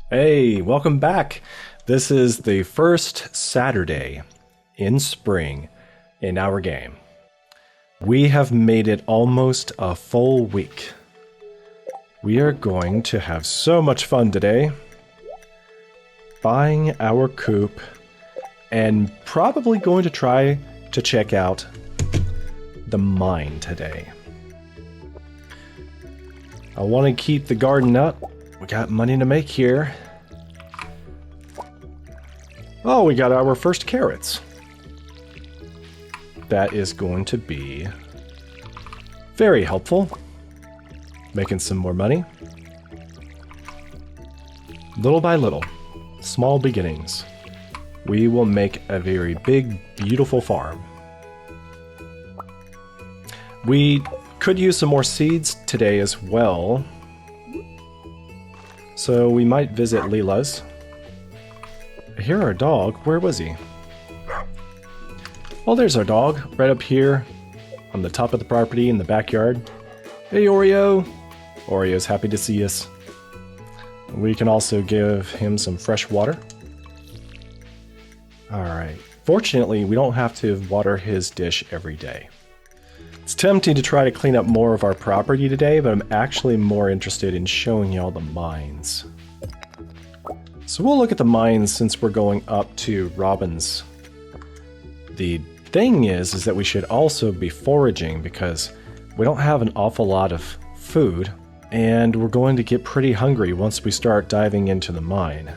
Hey, welcome back. This is the first Saturday in spring in our game. We have made it almost a full week. We are going to have so much fun today. Buying our coop and probably going to try to check out the mine today. I want to keep the garden up. We got money to make here. Oh, we got our first carrots. That is going to be very helpful. Making some more money. Little by little, small beginnings. We will make a very big, beautiful farm. We could use some more seeds today as well. So we might visit Leela's. I hear our dog. Where was he? Oh, there's our dog, right up here on the top of the property in the backyard. Hey, Oreo! Oreo's happy to see us. We can also give him some fresh water. Alright. Fortunately, we don't have to water his dish every day. It's tempting to try to clean up more of our property today, but I'm actually more interested in showing y'all the mines. So we'll look at the mines since we're going up to Robin's. The thing is that we should also be foraging because we don't have an awful lot of food, and we're going to get pretty hungry once we start diving into the mine.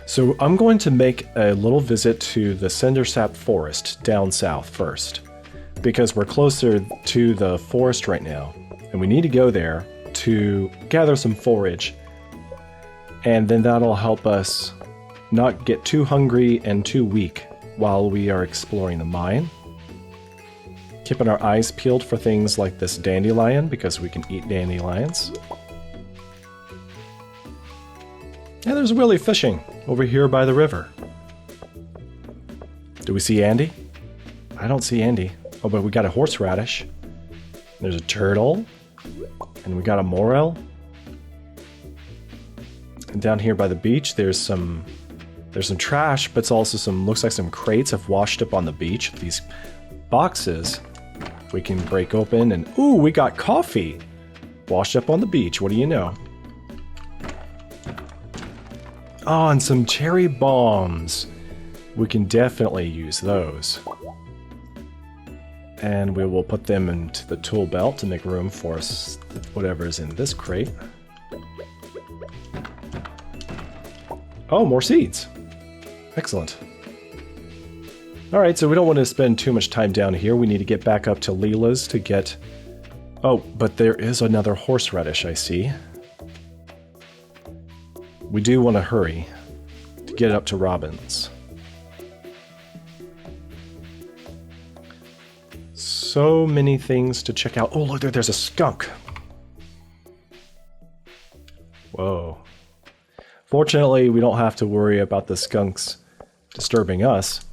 So I'm going to make a little visit to the Cindersap Forest down south first, because we're closer to the forest right now, and we need to go there to gather some forage, and then that'll help us not get too hungry and too weak while we are exploring the mine. Keeping our eyes peeled for things like this dandelion, because we can eat dandelions. And there's Willie fishing over here by the river. Do we see Andy? I don't see Andy. Oh, but we got a horseradish. There's a turtle. And we got a morel. And down here by the beach, there's some trash, but it's also looks like some crates have washed up on the beach. These boxes we can break open and, ooh, we got coffee washed up on the beach. What do you know? Oh, and some cherry bombs. We can definitely use those. And we will put them into the tool belt to make room for whatever is in this crate. Oh, more seeds. Excellent. Alright, so we don't want to spend too much time down here. We need to get back up to Leela's to get... Oh, but there is another horseradish, I see. We do want to hurry to get up to Robin's. So many things to check out. Oh, look, there's a skunk. Whoa. Fortunately, we don't have to worry about the skunks disturbing us.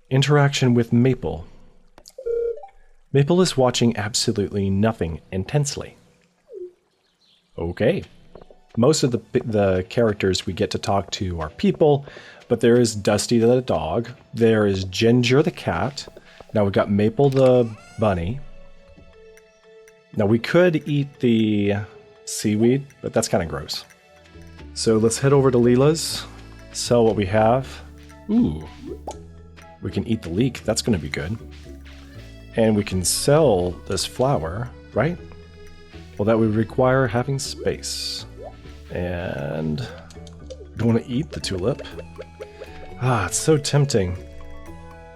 Interaction with Maple. Maple is watching absolutely nothing intensely. Okay. Most of the characters we get to talk to are people, but there is Dusty the dog. There is Ginger the cat. Now we've got Maple the bunny. Now we could eat the seaweed, but that's kind of gross. So let's head over to Leela's, sell what we have. Ooh, we can eat the leek, that's going to be good. And we can sell this flower, right? Well, that would require having space. And we want to eat the tulip. Ah, it's so tempting.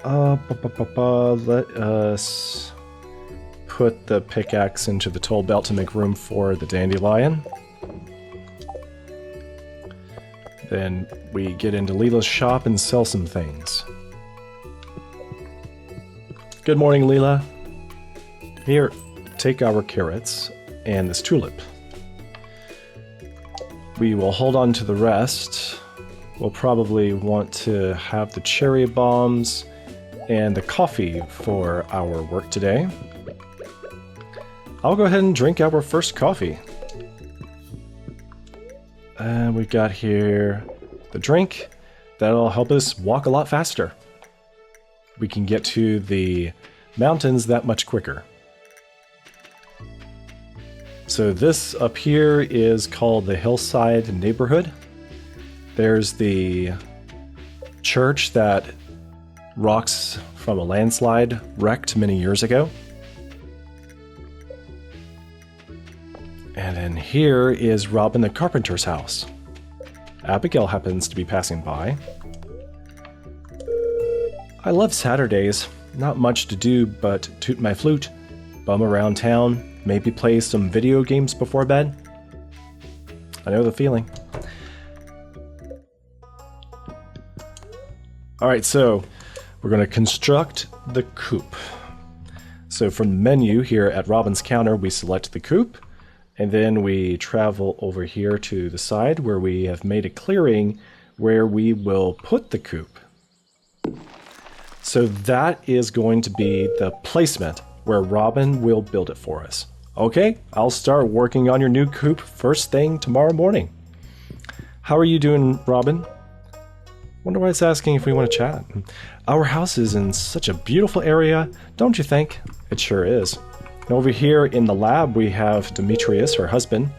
Let us put the pickaxe into the tool belt to make room for the dandelion. Then we get into Leela's shop and sell some things. Good morning, Leela. Here, take our carrots and this tulip. We will hold on to the rest. We'll probably want to have the cherry bombs and the coffee for our work today. I'll go ahead and drink our first coffee. And we've got here the drink. That'll help us walk a lot faster. We can get to the mountains that much quicker. So this up here is called the Hillside Neighborhood. There's the church that rocks from a landslide wrecked many years ago. And then here is Robin the Carpenter's house. Abigail happens to be passing by. I love Saturdays. Not much to do but toot my flute, bum around town, maybe play some video games before bed. I know the feeling. Alright, so we're going to construct the coop. So from the menu here at Robin's counter, we select the coop, and then we travel over here to the side where we have made a clearing where we will put the coop. So that is going to be the placement where Robin will build it for us. Okay, I'll start working on your new coop first thing tomorrow morning. How are you doing, Robin? Wonder why it's asking if we want to chat. Our house is in such a beautiful area, don't you think? It sure is. And over here in the lab we have Demetrius, her husband.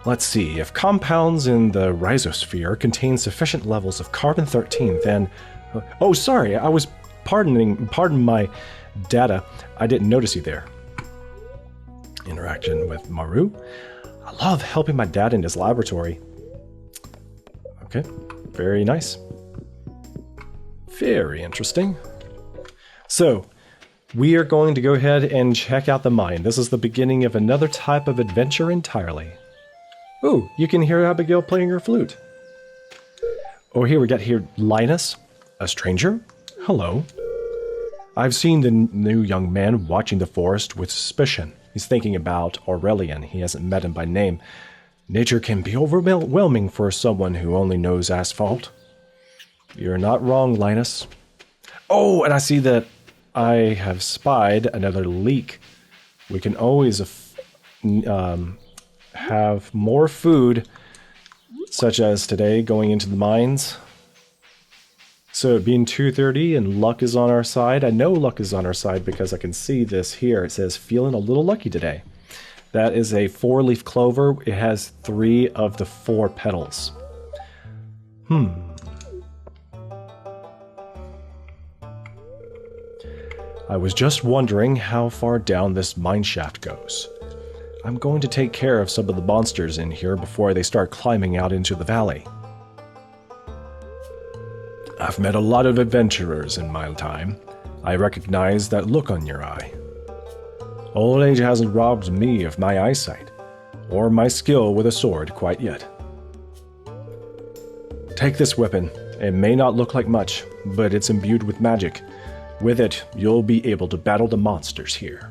Let's see, if compounds in the rhizosphere contain sufficient levels of carbon-13, then... Oh, sorry, I was pardon my data. I didn't notice you there. Interaction with Maru. I love helping my dad in his laboratory. Okay, very nice. Very interesting. So, we are going to go ahead and check out the mine. This is the beginning of another type of adventure entirely. Ooh, you can hear Abigail playing her flute. Oh, here we got here Linus, a stranger. Hello. I've seen the new young man watching the forest with suspicion. He's thinking about Aurelian. He hasn't met him by name. Nature can be overwhelming for someone who only knows asphalt. You're not wrong, Linus. Oh, and I see that I have spied another leak. We can always have more food, such as today, going into the mines. So it being 2:30 and luck is on our side. I know luck is on our side because I can see this here. It says, feeling a little lucky today. That is a 4-leaf clover. It has 3 of the 4 petals. I was just wondering how far down this mine shaft goes. I'm going to take care of some of the monsters in here before they start climbing out into the valley. I've met a lot of adventurers in my time. I recognize that look on your eye. Old age hasn't robbed me of my eyesight, or my skill with a sword quite yet. Take this weapon. It may not look like much, but it's imbued with magic. With it, you'll be able to battle the monsters here.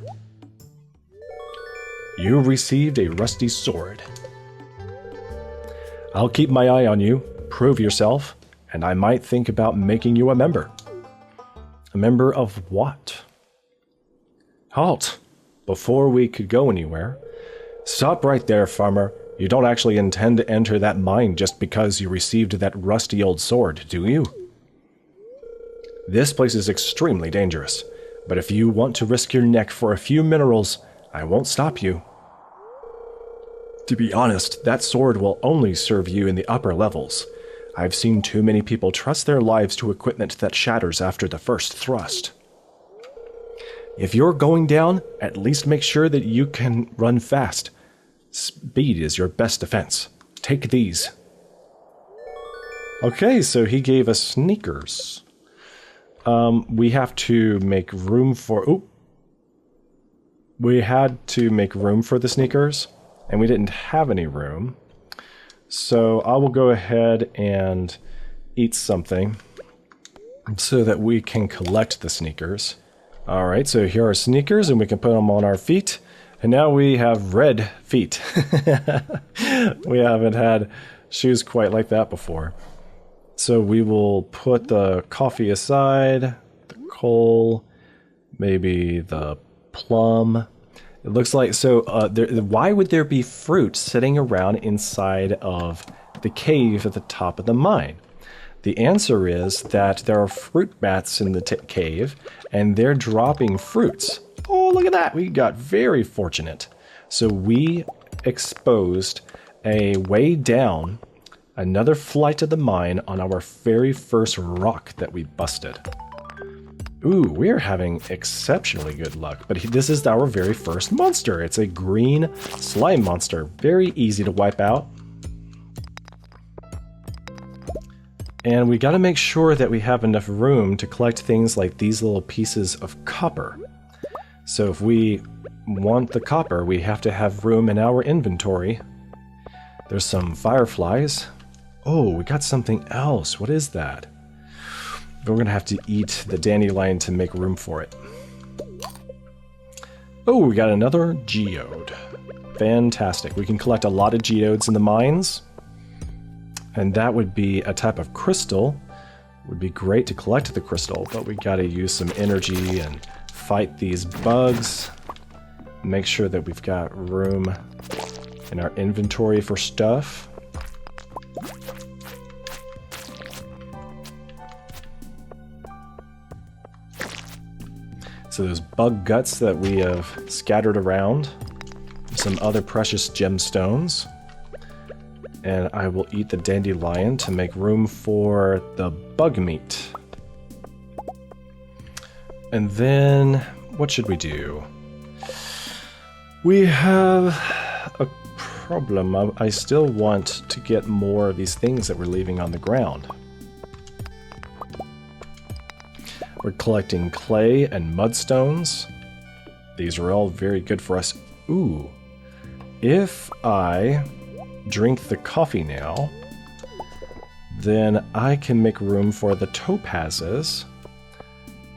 You received a rusty sword. I'll keep my eye on you, prove yourself, and I might think about making you a member. A member of what? Halt! Before we could go anywhere. Stop right there, farmer. You don't actually intend to enter that mine just because you received that rusty old sword, do you? This place is extremely dangerous, but if you want to risk your neck for a few minerals, I won't stop you. To be honest, that sword will only serve you in the upper levels. I've seen too many people trust their lives to equipment that shatters after the first thrust. If you're going down, at least make sure that you can run fast. Speed is your best defense. Take these. Okay, so he gave us sneakers. We have to make room for... Ooh. We had to make room for the sneakers, and we didn't have any room. So I will go ahead and eat something so that we can collect the sneakers. Alright, so here are sneakers, and we can put them on our feet. And now we have red feet. We haven't had shoes quite like that before. So we will put the coffee aside, the coal, maybe the plum. It looks like, so why would there be fruit sitting around inside of the cave at the top of the mine? The answer is that there are fruit bats in the cave, and they're dropping fruits. Oh, look at that. We got very fortunate. So we exposed a way down another flight of the mine on our very first rock that we busted. Ooh, we're having exceptionally good luck, but this is our very first monster. It's a green slime monster. Very easy to wipe out. And we got to make sure that we have enough room to collect things like these little pieces of copper. So if we want the copper, we have to have room in our inventory. There's some fireflies. Oh, we got something else. What is that? We're going to have to eat the dandelion to make room for it. Oh, we got another geode. Fantastic. We can collect a lot of geodes in the mines. And that would be a type of crystal. It would be great to collect the crystal, but we got to use some energy and fight these bugs. Make sure that we've got room in our inventory for stuff. So those bug guts that we have scattered around, some other precious gemstones, and I will eat the dandelion to make room for the bug meat. And then, what should we do? We have a problem. I still want to get more of these things that we're leaving on the ground. We're collecting clay and mudstones. These are all very good for us. Ooh. If I drink the coffee now, then I can make room for the topazes.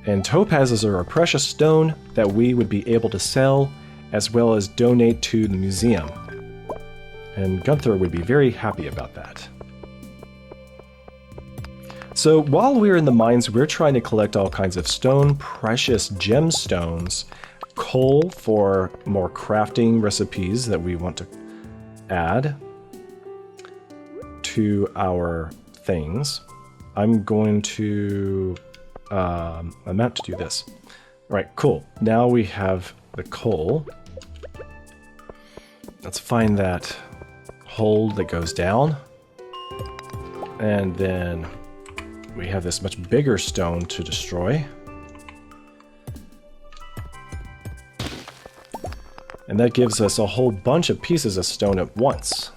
And topazes are a precious stone that we would be able to sell as well as donate to the museum. And Gunther would be very happy about that. So while we're in the mines, we're trying to collect all kinds of stone, precious gemstones, coal for more crafting recipes that we want to add to our things. I'm going to, I'm about to do this. All right, cool. Now we have the coal. Let's find that hole that goes down. And then we have this much bigger stone to destroy. And that gives us a whole bunch of pieces of stone at once.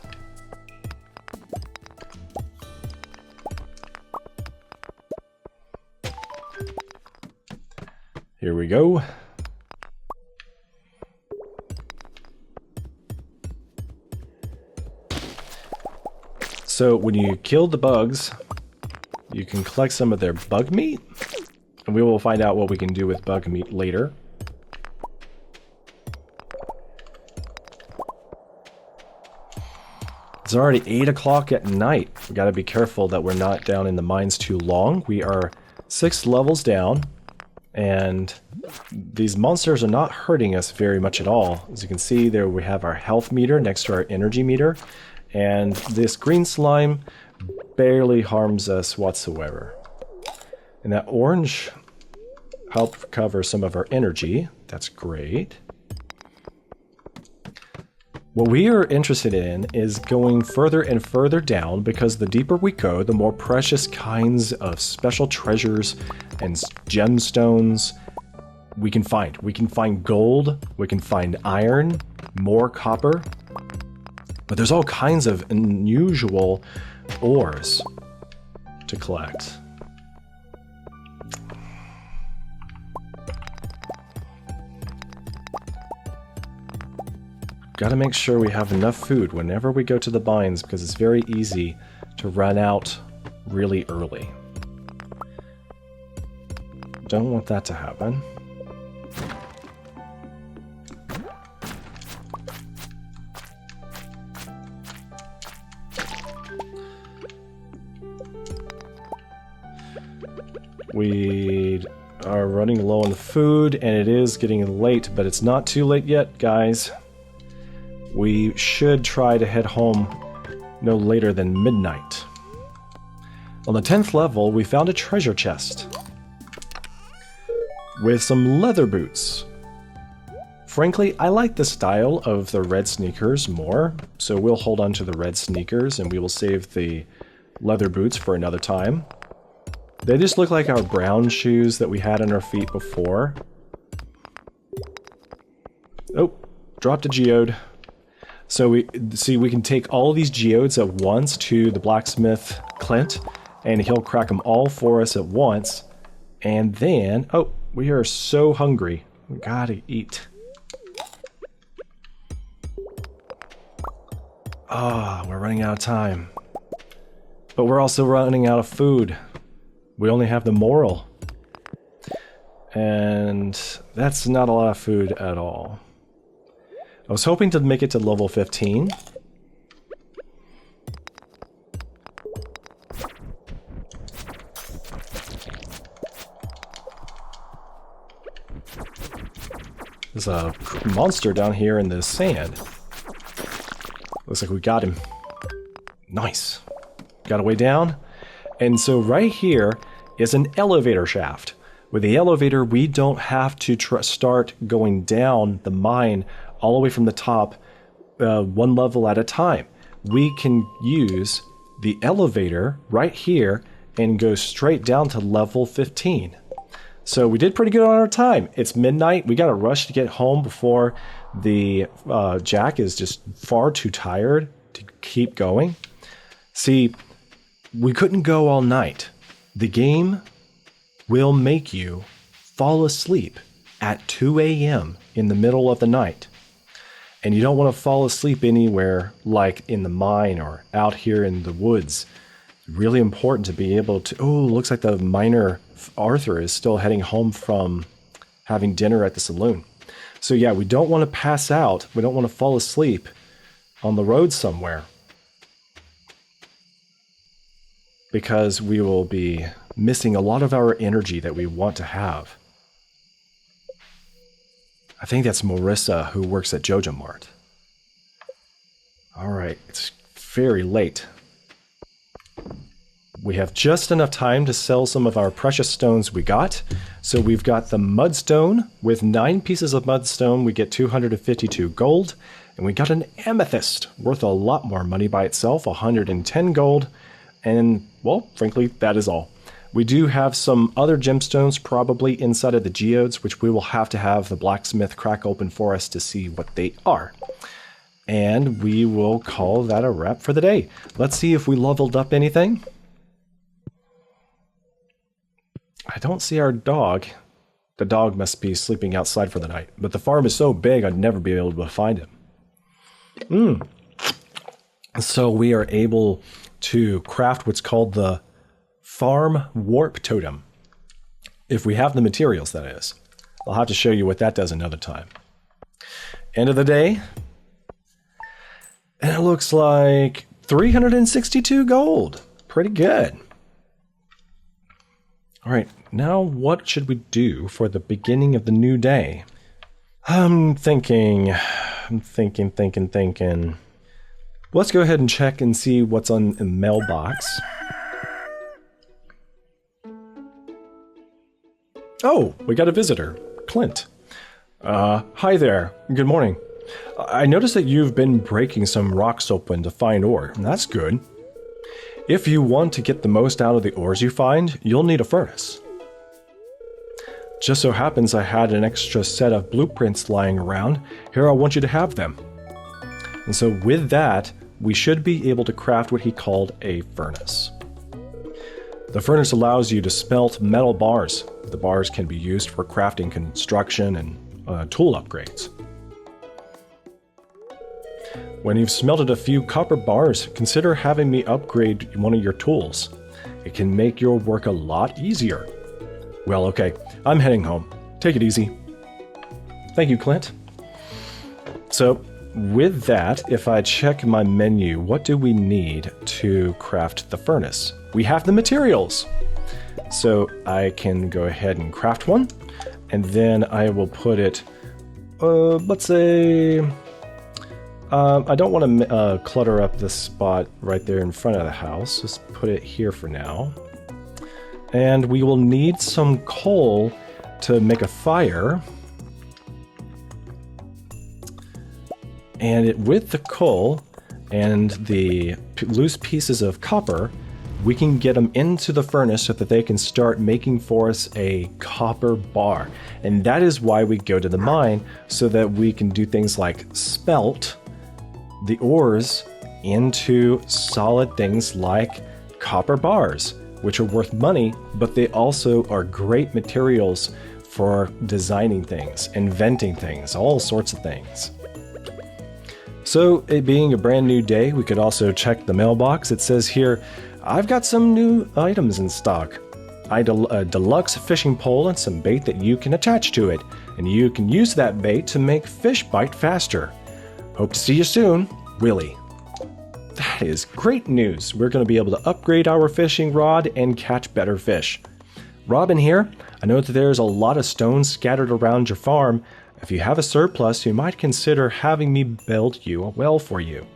Here we go. So when you kill the bugs, you can collect some of their bug meat, and we will find out what we can do with bug meat later. It's already 8 o'clock at night. We gotta be careful that we're not down in the mines too long. We are 6 levels down, and these monsters are not hurting us very much at all. As you can see, there we have our health meter next to our energy meter, and this green slime barely harms us whatsoever. And that orange helped recover some of our energy. That's great. What we are interested in is going further and further down, because the deeper we go, the more precious kinds of special treasures and gemstones we can find. We can find gold, we can find iron, more copper, but there's all kinds of unusual ores to collect. Gotta make sure we have enough food whenever we go to the mines, because it's very easy to run out really early. Don't want that to happen. We are running low on food, and it is getting late, but it's not too late yet, guys. We should try to head home no later than midnight. On the 10th level, we found a treasure chest with some leather boots. Frankly, I like the style of the red sneakers more, so we'll hold on to the red sneakers and we will save the leather boots for another time. They just look like our brown shoes that we had on our feet before. Oh, dropped a geode. So we can take all these geodes at once to the blacksmith Clint, and he'll crack them all for us at once. And then, oh, we are so hungry. We gotta eat. Ah, we're running out of time. But we're also running out of food. We only have the moral. And that's not a lot of food at all. I was hoping to make it to level 15. There's a monster down here in the sand. Looks like we got him. Nice. Got a way down. And so right here is an elevator shaft. With the elevator, we don't have to start going down the mine all the way from the top, one level at a time. We can use the elevator right here and go straight down to level 15. So we did pretty good on our time. It's midnight. We got to rush to get home before the Jack is just far too tired to keep going. See, we couldn't go all night. The game will make you fall asleep at 2 a.m. in the middle of the night. And you don't want to fall asleep anywhere like in the mine or out here in the woods. It's really important to be able to... Oh, looks like the miner Arthur is still heading home from having dinner at the saloon. So yeah, we don't want to pass out. We don't want to fall asleep on the road somewhere, because we will be missing a lot of our energy that we want to have. I think that's Marissa, who works at Jojo Mart. Alright, it's very late. We have just enough time to sell some of our precious stones we got. So we've got the mudstone. With 9 pieces of mudstone, we get 252 gold. And we got an amethyst, worth a lot more money by itself, 110 gold. And, well, frankly, that is all. We do have some other gemstones probably inside of the geodes, which we will have to have the blacksmith crack open for us to see what they are. And we will call that a wrap for the day. Let's see if we leveled up anything. I don't see our dog. The dog must be sleeping outside for the night. But the farm is so big, I'd never be able to find him. So we are able to craft what's called the farm warp totem. If we have the materials, that is. I'll have to show you what that does another time. End of the day. And it looks like 362 gold. Pretty good. All right, now what should we do for the beginning of the new day? I'm thinking. Let's go ahead and check and see what's on the mailbox. Oh, we got a visitor, Clint. Hi there, good morning. I noticed that you've been breaking some rocks open to find ore, and that's good. If you want to get the most out of the ores you find, you'll need a furnace. Just so happens I had an extra set of blueprints lying around. Here, I want you to have them. And so with that, we should be able to craft what he called a furnace. The furnace allows you to smelt metal bars. The bars can be used for crafting construction and tool upgrades. When you've smelted a few copper bars, consider having me upgrade one of your tools. It can make your work a lot easier. Well, okay, I'm heading home. Take it easy. Thank you, Clint. So, with that, if I check my menu, what do we need to craft the furnace? We have the materials. So I can go ahead and craft one, and then I will put it, let's say, I don't want to clutter up this spot right there in front of the house. Just put it here for now. And we will need some coal to make a fire. And with the coal and the loose pieces of copper, we can get them into the furnace so that they can start making for us a copper bar. And that is why we go to the mine, so that we can do things like smelt the ores into solid things like copper bars, which are worth money, but they also are great materials for designing things, inventing things, all sorts of things. So, it being a brand new day, we could also check the mailbox. It says here, I've got some new items in stock. A deluxe fishing pole and some bait that you can attach to it, and you can use that bait to make fish bite faster. Hope to see you soon, Willie. That is great news. We're going to be able to upgrade our fishing rod and catch better fish. Robin here. I know that there's a lot of stones scattered around your farm. If you have a surplus, you might consider having me build you a well for you.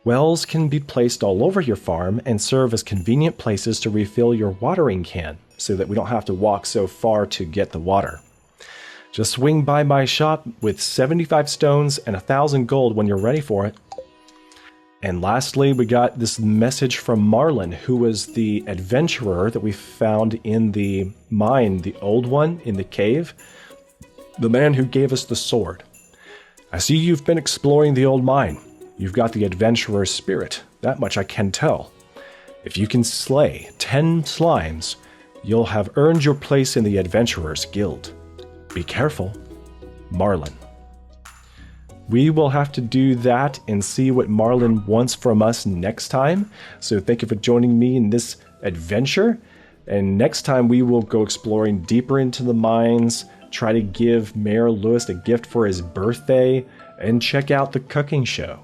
Wells can be placed all over your farm and serve as convenient places to refill your watering can, so that we don't have to walk so far to get the water. Just swing by my shop with 75 stones and 1,000 gold when you're ready for it. And lastly, we got this message from Marlon, who was the adventurer that we found in the mine, the old one in the cave. The man who gave us the sword. I see you've been exploring the old mine. You've got the adventurer's spirit. That much I can tell. If you can slay 10 slimes, you'll have earned your place in the Adventurer's Guild. Be careful, Marlon. We will have to do that and see what Marlon wants from us next time. So thank you for joining me in this adventure. And next time we will go exploring deeper into the mines, try to give Mayor Lewis a gift for his birthday, and check out the cooking show.